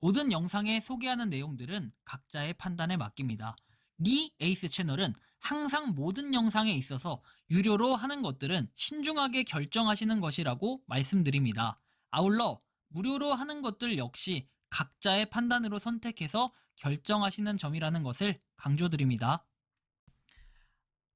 모든 영상에 소개하는 내용들은 각자의 판단에 맡깁니다. 리 에이스 채널은 항상 모든 영상에 있어서 유료로 하는 것들은 신중하게 결정하시는 것이라고 말씀드립니다. 아울러 무료로 하는 것들 역시 각자의 판단으로 선택해서 결정하시는 점이라는 것을 강조드립니다.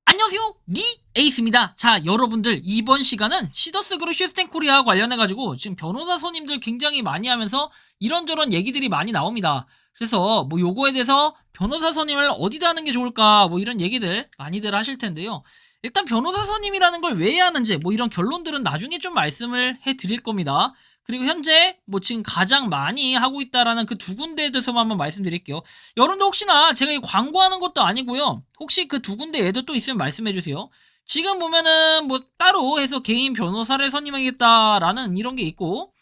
안녕하세요, 리 에이스입니다. 자, 여러분들 이번 시간은 시더스 그룹 시스템 코리아 관련해가지고 지금 변호사 손님들 굉장히 많이 하면서 이런저런 얘기들이 많이 나옵니다. 그래서 뭐 요거에 대해서 변호사 선임을 어디다 하는 게 좋을까 뭐 이런 얘기들 많이들 하실 텐데요. 일단 변호사 선임이라는 걸 왜 해야 하는지 뭐 이런 결론들은 나중에 좀 말씀을 해 드릴 겁니다. 그리고 현재 뭐 지금 가장 많이 하고 있다라는 그 두 군데에 대해서만 한번 말씀드릴게요. 여러분들 혹시나 제가 이 광고하는 것도 아니고요. 혹시 그 두 군데 애도 또 있으면 말씀해 주세요. 지금 보면은 뭐 따로 해서 개인 변호사를 선임하겠다라는 이런 게 있고,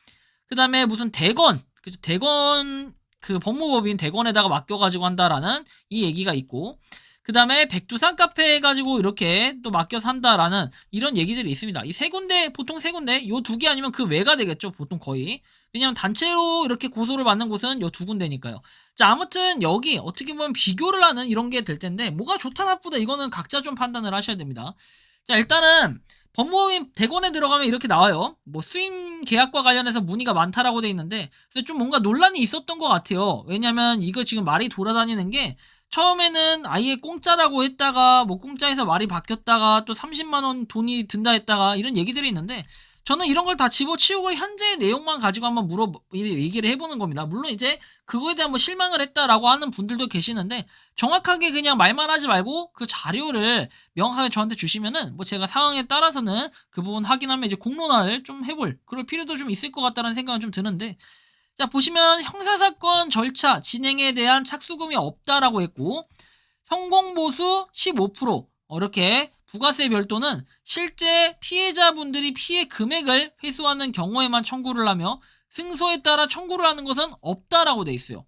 그 다음에 무슨 대건, 그죠? 대건 그 법무법인 대건에다가 맡겨가지고 한다라는 이 얘기가 있고, 그 다음에 백두산 카페 해가지고 이렇게 또 맡겨서 한다라는 이런 얘기들이 있습니다. 이 세 군데, 보통 세 군데, 요 두 개 아니면 그 외가 되겠죠, 보통 거의. 왜냐면 단체로 이렇게 고소를 받는 곳은 요 두 군데니까요. 자, 아무튼 여기 어떻게 보면 비교를 하는 이런 게 될 텐데, 뭐가 좋다 나쁘다 이거는 각자 좀 판단을 하셔야 됩니다. 자, 일단은 법무법인 대건에 들어가면 이렇게 나와요. 뭐 수임 계약과 관련해서 문의가 많다라고 돼 있는데, 그래서 좀 뭔가 논란이 있었던 것 같아요. 왜냐면 이거 지금 말이 돌아다니는 게, 처음에는 아예 공짜라고 했다가 뭐 공짜에서 말이 바뀌었다가 또 30만 원 돈이 든다 했다가 이런 얘기들이 있는데, 저는 이런 걸 다 집어치우고 현재의 내용만 가지고 한번 얘기를 해보는 겁니다. 물론 이제 그거에 대한 뭐 실망을 했다라고 하는 분들도 계시는데, 정확하게 그냥 말만 하지 말고 그 자료를 명확하게 저한테 주시면은 뭐 제가 상황에 따라서는 그 부분 확인하면 이제 공론화를 좀 해볼 그럴 필요도 좀 있을 것 같다는 생각은 좀 드는데, 자, 보시면 형사사건 절차 진행에 대한 착수금이 없다라고 했고, 성공보수 15%, 이렇게 부가세 별도는 실제 피해자분들이 피해 금액을 회수하는 경우에만 청구를 하며 승소에 따라 청구를 하는 것은 없다라고 돼 있어요.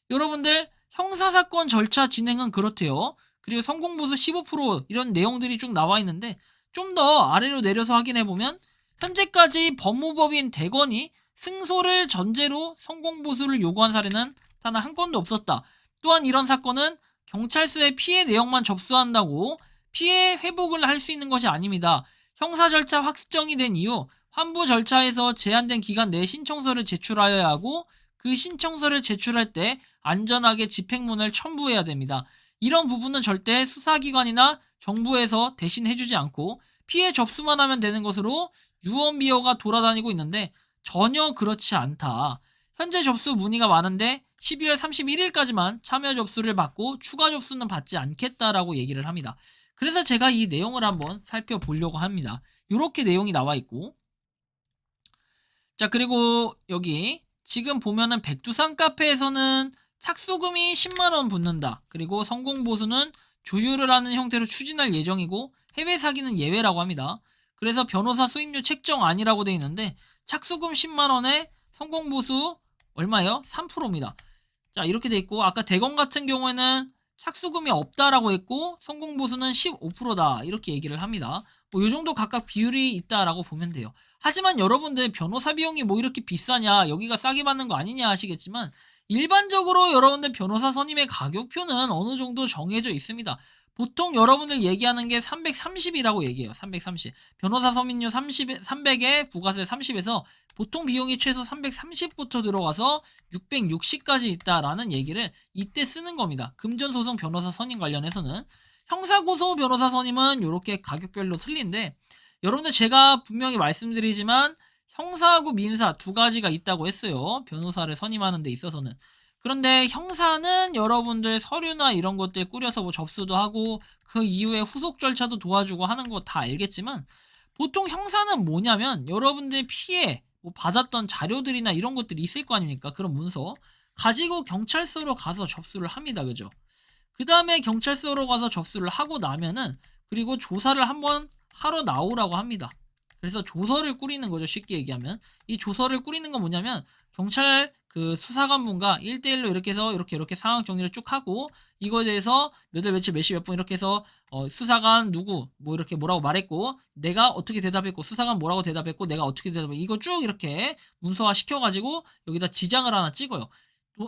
여러분들 형사사건 절차 진행은 그렇대요. 그리고 성공보수 15% 이런 내용들이 쭉 나와 있는데, 좀 더 아래로 내려서 확인해보면 현재까지 법무법인 대건이 승소를 전제로 성공보수를 요구한 사례는 단 한 건도 없었다. 또한 이런 사건은 경찰서에 피해 내역만 접수한다고 피해 회복을 할 수 있는 것이 아닙니다. 형사 절차 확정이 된 이후 환부 절차에서 제한된 기간 내에 신청서를 제출하여야 하고, 그 신청서를 제출할 때 안전하게 집행문을 첨부해야 됩니다. 이런 부분은 절대 수사기관이나 정부에서 대신 해주지 않고 피해 접수만 하면 되는 것으로 유언비어가 돌아다니고 있는데, 전혀 그렇지 않다. 현재 접수 문의가 많은데 12월 31일까지만 참여 접수를 받고 추가 접수는 받지 않겠다라고 얘기를 합니다. 그래서 제가 이 내용을 한번 살펴보려고 합니다. 이렇게 내용이 나와 있고, 자, 그리고 여기 지금 보면은 백두산 카페에서는 착수금이 10만원 붙는다. 그리고 성공보수는 조율을 하는 형태로 추진할 예정이고 해외 사기는 예외라고 합니다. 그래서 변호사 수임료 책정안이라고 돼 있는데, 착수금 10만원에 성공보수 얼마예요? 3%입니다. 자, 이렇게 돼 있고, 아까 대검 같은 경우에는 착수금이 없다라고 했고 성공보수는 15%다 이렇게 얘기를 합니다. 뭐 이 정도 각각 비율이 있다라고 보면 돼요. 하지만 여러분들 변호사 비용이 뭐 이렇게 비싸냐, 여기가 싸게 받는 거 아니냐 하시겠지만, 일반적으로 여러분들 변호사 선임의 가격표는 어느 정도 정해져 있습니다. 보통 여러분들 얘기하는 게 330이라고 얘기해요. 330. 변호사 서민료 300에 부가세 30에서 보통 비용이 최소 330부터 들어가서 660까지 있다라는 얘기를 이때 쓰는 겁니다. 금전소송 변호사 선임 관련해서는. 형사고소 변호사 선임은 이렇게 가격별로 틀린데, 여러분들 제가 분명히 말씀드리지만 형사하고 민사 두 가지가 있다고 했어요. 변호사를 선임하는 데 있어서는. 그런데 형사는 여러분들 서류나 이런 것들 꾸려서 뭐 접수도 하고 그 이후에 후속 절차도 도와주고 하는 거 다 알겠지만, 보통 형사는 뭐냐면 여러분들 피해 뭐 받았던 자료들이나 이런 것들이 있을 거 아닙니까? 그런 문서 가지고 경찰서로 가서 접수를 합니다. 그죠? 그 다음에 경찰서로 가서 접수를 하고 나면은, 그리고 조사를 한번 하러 나오라고 합니다. 그래서 조서를 꾸리는 거죠. 쉽게 얘기하면. 이 조서를 꾸리는 건 뭐냐면, 경찰 그 수사관분과 1대1로 이렇게 해서 이렇게 상황 정리를 쭉 하고, 이거에 대해서 몇 월 며칠 몇 시 몇 분 이렇게 해서 수사관 누구 뭐 이렇게 뭐라고 말했고 내가 어떻게 대답했고 수사관 뭐라고 대답했고 내가 어떻게 대답했고, 이거 쭉 이렇게 문서화 시켜가지고 여기다 지장을 하나 찍어요.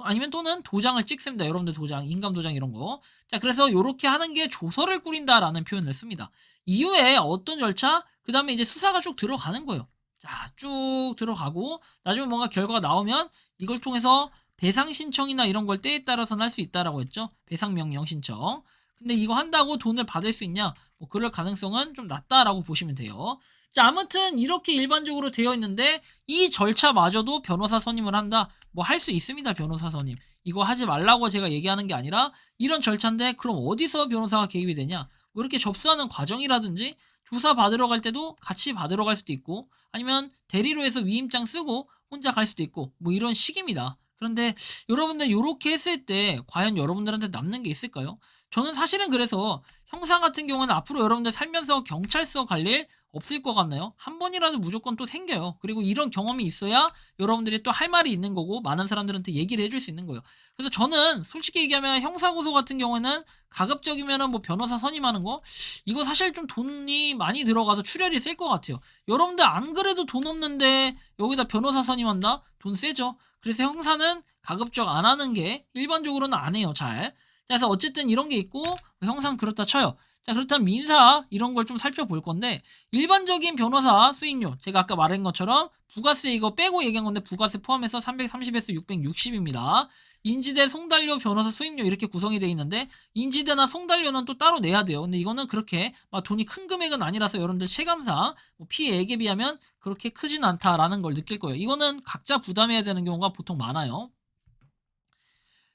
아니면 또는 도장을 찍습니다. 여러분들 도장, 인감 도장 이런 거. 자, 그래서 요렇게 하는 게 조서를 꾸린다라는 표현을 씁니다. 이후에 어떤 절차? 그다음에 이제 수사가 쭉 들어가는 거예요. 자, 쭉 들어가고 나중에 뭔가 결과가 나오면 이걸 통해서 배상 신청이나 이런 걸 때에 따라서는 할 수 있다라고 했죠. 배상 명령 신청. 근데 이거 한다고 돈을 받을 수 있냐? 뭐 그럴 가능성은 좀 낮다라고 보시면 돼요. 자, 아무튼 이렇게 일반적으로 되어 있는데 이 절차마저도 변호사 선임을 한다. 뭐 할 수 있습니다. 변호사 선임. 이거 하지 말라고 제가 얘기하는 게 아니라 이런 절차인데 그럼 어디서 변호사가 개입이 되냐? 뭐 이렇게 접수하는 과정이라든지 조사 받으러 갈 때도 같이 받으러 갈 수도 있고 아니면 대리로 해서 위임장 쓰고 혼자 갈 수도 있고 뭐 이런 식입니다. 그런데 여러분들 요렇게 했을 때 과연 여러분들한테 남는 게 있을까요? 저는 사실은 그래서 형사 같은 경우는 앞으로 여러분들 살면서 경찰서 갈 일 없을 것 같나요? 한 번이라도 무조건 또 생겨요. 그리고 이런 경험이 있어야 여러분들이 또 할 말이 있는 거고 많은 사람들한테 얘기를 해줄 수 있는 거예요. 그래서 저는 솔직히 얘기하면 형사고소 같은 경우에는 가급적이면은 뭐 변호사 선임하는 거 이거 사실 좀 돈이 많이 들어가서 출혈이 셀 것 같아요. 여러분들 안 그래도 돈 없는데 여기다 변호사 선임한다? 돈 세죠. 그래서 형사는 가급적 안 하는 게 일반적으로는 안 해요. 잘. 자, 그래서 어쨌든 이런 게 있고 형사는 그렇다 쳐요. 자, 그렇다면 민사 이런 걸 좀 살펴볼 건데 일반적인 변호사 수익료 제가 아까 말한 것처럼 부가세 이거 빼고 얘기한 건데 부가세 포함해서 330에서 660입니다. 인지대 송달료 변호사 수익료 이렇게 구성이 되어 있는데 인지대나 송달료는 또 따로 내야 돼요. 근데 이거는 그렇게 막 돈이 큰 금액은 아니라서 여러분들 체감상 뭐 피해액에 비하면 그렇게 크진 않다라는 걸 느낄 거예요. 이거는 각자 부담해야 되는 경우가 보통 많아요.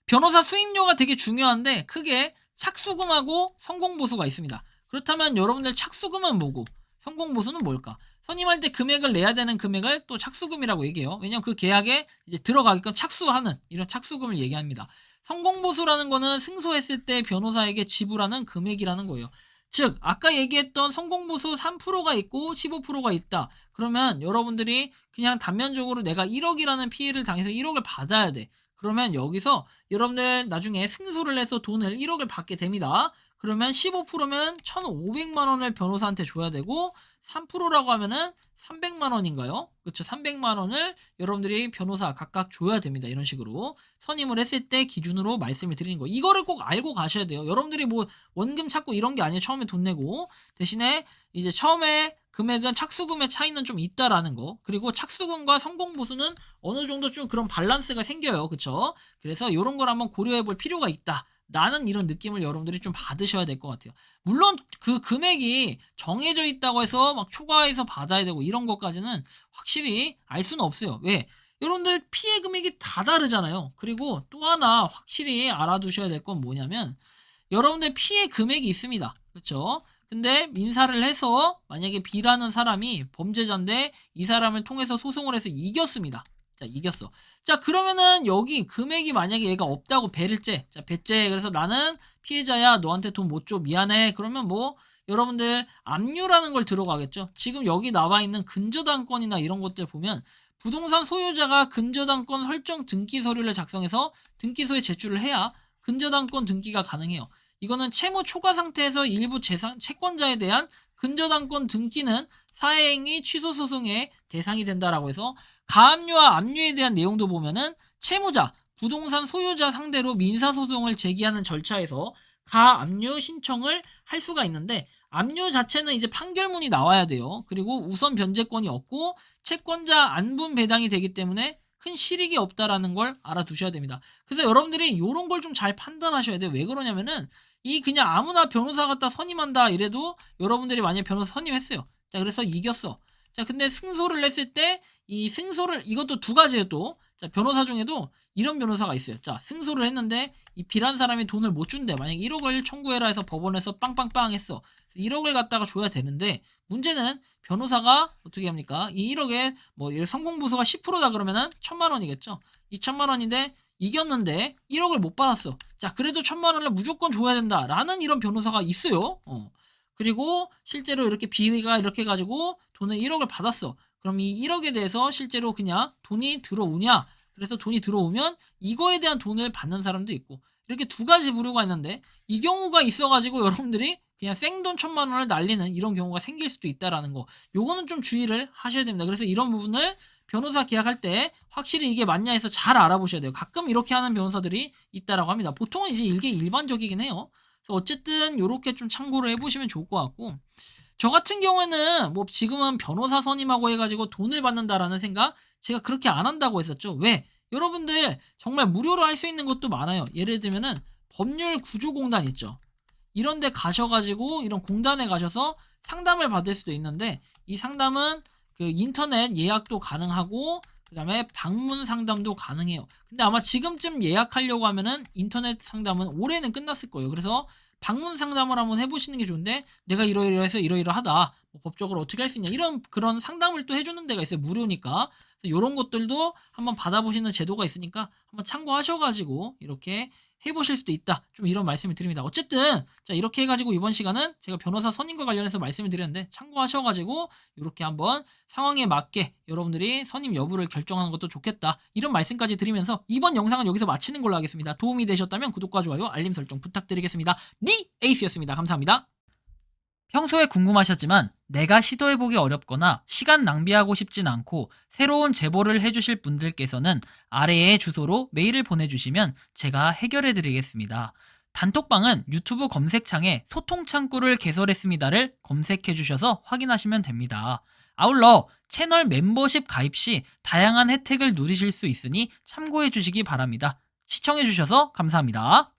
변호사 수임료가 되게 중요한데 크게 착수금하고 성공보수가 있습니다. 그렇다면 여러분들 착수금은 뭐고 성공보수는 뭘까? 선임할 때 금액을 내야 되는 금액을 또 착수금이라고 얘기해요. 왜냐면 그 계약에 이제 들어가게끔 착수하는 이런 착수금을 얘기합니다. 성공보수라는 거는 승소했을 때 변호사에게 지불하는 금액이라는 거예요. 즉 아까 얘기했던 성공보수 3%가 있고 15%가 있다. 그러면 여러분들이 그냥 단면적으로 내가 1억이라는 피해를 당해서 1억을 받아야 돼. 그러면 여기서 여러분들 나중에 승소를 해서 돈을 1억을 받게 됩니다. 그러면 15%면 1,500만 원을 변호사한테 줘야 되고 3%라고 하면은 300만 원인가요? 그렇죠. 300만 원을 여러분들이 변호사 각각 줘야 됩니다. 이런 식으로 선임을 했을 때 기준으로 말씀을 드리는 거예요. 이거를 꼭 알고 가셔야 돼요. 여러분들이 뭐 원금 찾고 이런 게 아니에요. 처음에 돈 내고 대신에 이제 처음에 금액은 착수금의 차이는 좀 있다라는 거. 그리고 착수금과 성공보수는 어느 정도 좀 그런 밸런스가 생겨요. 그쵸? 그래서 이런 걸 한번 고려해 볼 필요가 있다. 라는 이런 느낌을 여러분들이 좀 받으셔야 될 것 같아요. 물론 그 금액이 정해져 있다고 해서 막 초과해서 받아야 되고 이런 것까지는 확실히 알 수는 없어요. 왜? 여러분들 피해 금액이 다 다르잖아요. 그리고 또 하나 확실히 알아두셔야 될 건 뭐냐면 여러분들 피해 금액이 있습니다. 그렇죠? 근데 민사를 해서 만약에 B라는 사람이 범죄자인데 이 사람을 통해서 소송을 해서 이겼습니다. 자, 이겼어. 자, 그러면은 여기 금액이 만약에 얘가 없다고 배를 째. 자, 배째. 그래서 나는 피해자야. 너한테 돈 못 줘. 미안해. 그러면 뭐 여러분들 압류라는 걸 들어가겠죠. 지금 여기 나와 있는 근저당권이나 이런 것들 보면 부동산 소유자가 근저당권 설정 등기 서류를 작성해서 등기소에 제출을 해야 근저당권 등기가 가능해요. 이거는 채무 초과 상태에서 일부 채권자에 대한 근저당권 등기는 사회행위 취소 소송의 대상이 된다라고 해서 가압류와 압류에 대한 내용도 보면은 채무자, 부동산 소유자 상대로 민사소송을 제기하는 절차에서 가압류 신청을 할 수가 있는데 압류 자체는 이제 판결문이 나와야 돼요. 그리고 우선 변제권이 없고 채권자 안분 배당이 되기 때문에 큰 실익이 없다라는 걸 알아두셔야 됩니다. 그래서 여러분들이 이런 걸 좀 잘 판단하셔야 돼요. 왜 그러냐면은 이 그냥 아무나 변호사 갖다 선임한다 이래도 여러분들이 만약에 변호사 선임했어요. 자, 그래서 이겼어. 자, 근데 승소를 냈을 때 이 승소를 이것도 두 가지예요 또. 자, 변호사 중에도 이런 변호사가 있어요. 자, 승소를 했는데 이 B란 사람이 돈을 못 준대. 만약에 1억을 청구해라 해서 법원에서 빵빵빵 했어. 1억을 갖다가 줘야 되는데 문제는 변호사가 어떻게 합니까? 이 1억에 뭐 성공보수가 10%다 그러면은 1,000만 원이겠죠. 이 1,000만 원인데 이겼는데 1억을 못 받았어. 자, 그래도 1,000만 원을 무조건 줘야 된다라는 이런 변호사가 있어요. 그리고 실제로 이렇게 B가 이렇게 해가지고 돈을 1억을 받았어. 그럼 이 1억에 대해서 실제로 그냥 돈이 들어오냐? 그래서 돈이 들어오면 이거에 대한 돈을 받는 사람도 있고 이렇게 두 가지 부류가 있는데 이 경우가 있어가지고 여러분들이 그냥 생돈 1,000만 원을 날리는 이런 경우가 생길 수도 있다라는 거. 요거는 좀 주의를 하셔야 됩니다. 그래서 이런 부분을 변호사 계약할 때 확실히 이게 맞냐 해서 잘 알아보셔야 돼요. 가끔 이렇게 하는 변호사들이 있다라고 합니다. 보통은 이제 이게 일반적이긴 해요. 그래서 어쨌든 요렇게 좀 참고를 해보시면 좋을 것 같고, 저 같은 경우에는 뭐 지금은 변호사 선임하고 해가지고 돈을 받는다라는 생각 제가 그렇게 안 한다고 했었죠. 왜? 여러분들 정말 무료로 할 수 있는 것도 많아요. 예를 들면은 법률구조공단 있죠. 이런 데 가셔가지고 이런 공단에 가셔서 상담을 받을 수도 있는데, 이 상담은 그 인터넷 예약도 가능하고 그 다음에 방문 상담도 가능해요. 근데 아마 지금쯤 예약하려고 하면은 인터넷 상담은 올해는 끝났을 거예요. 그래서 방문 상담을 한번 해보시는 게 좋은데, 내가 이러이러해서 이러이러하다, 뭐 법적으로 어떻게 할 수 있냐, 이런 그런 상담을 또 해주는 데가 있어요. 무료니까. 그래서 이런 것들도 한번 받아보시는 제도가 있으니까 한번 참고하셔가지고 이렇게 해보실 수도 있다, 좀 이런 말씀을 드립니다. 어쨌든 자, 이렇게 해가지고 이번 시간은 제가 변호사 선임과 관련해서 말씀을 드렸는데, 참고하셔가지고 이렇게 한번 상황에 맞게 여러분들이 선임 여부를 결정하는 것도 좋겠다, 이런 말씀까지 드리면서 이번 영상은 여기서 마치는 걸로 하겠습니다. 도움이 되셨다면 구독과 좋아요, 알림 설정 부탁드리겠습니다. 니 에이스였습니다. 감사합니다. 평소에 궁금하셨지만 내가 시도해보기 어렵거나 시간 낭비하고 싶진 않고 새로운 제보를 해주실 분들께서는 아래의 주소로 메일을 보내주시면 제가 해결해드리겠습니다. 단톡방은 유튜브 검색창에 소통창구를 개설했습니다를 검색해주셔서 확인하시면 됩니다. 아울러 채널 멤버십 가입 시 다양한 혜택을 누리실 수 있으니 참고해주시기 바랍니다. 시청해주셔서 감사합니다.